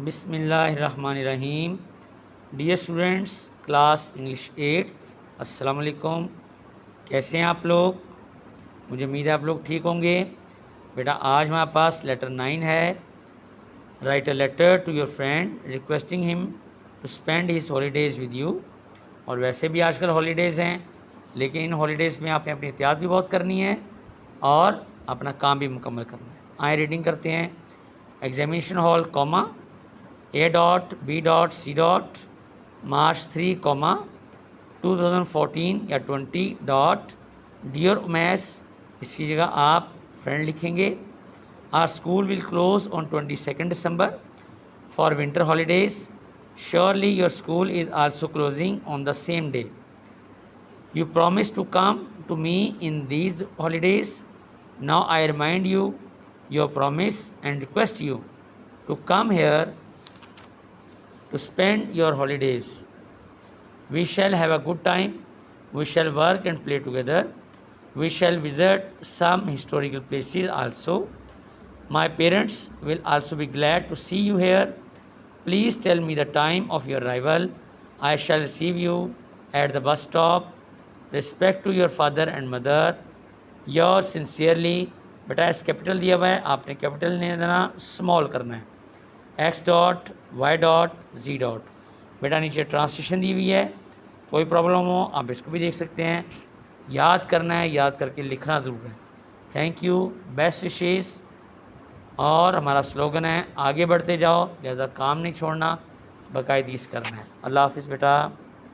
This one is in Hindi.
बिस्मिल्लाहिर्रहमानिर्रहीम। Dear students, class English 8th, अस्सलाम वालेकुम। कैसे हैं आप लोग? मुझे उम्मीद है आप लोग ठीक होंगे। बेटा आज हमारे पास लेटर 9 है। Write a letter to your friend requesting him to spend his holidays with you. और वैसे भी आजकल हॉलीडेज़ हैं, लेकिन इन हॉलीडेज़ में आपने अपनी एहतियात भी बहुत करनी है और अपना काम भी मुकम्मल करना है। आए रीडिंग करते हैं। Examination hall comma A.B.C. March 3, 2014 या 20 डियर उमैस, इसकी जगह आप फ्रेंड लिखेंगे। Our school will close on 22 December for winter holidays. Surely your school is also closing on the same day. You promised to come to me in these holidays. Now I remind you your promise and request you to come here to spend your holidays. We shall have a good time. We shall work and play together. We shall visit some historical places also. My parents will also be glad to see you here. Please tell me the time of your arrival. I shall receive you at the bus stop. Respect to your father and mother. Yours sincerely. बेटा एस कैपिटल दिया हुआ है, आपने कैपिटल नहीं देना, स्मॉल करना है। X.Y.Z. बेटा नीचे ट्रांसलेशन दी हुई है, कोई प्रॉब्लम हो आप इसको भी देख सकते हैं। याद करना है, याद करके लिखना ज़रूर है। Thank you, best wishes. और हमारा स्लोगन है आगे बढ़ते जाओ, लिहाजा काम नहीं छोड़ना, बाकायदगी से करना है। अल्लाह हाफिज़ बेटा।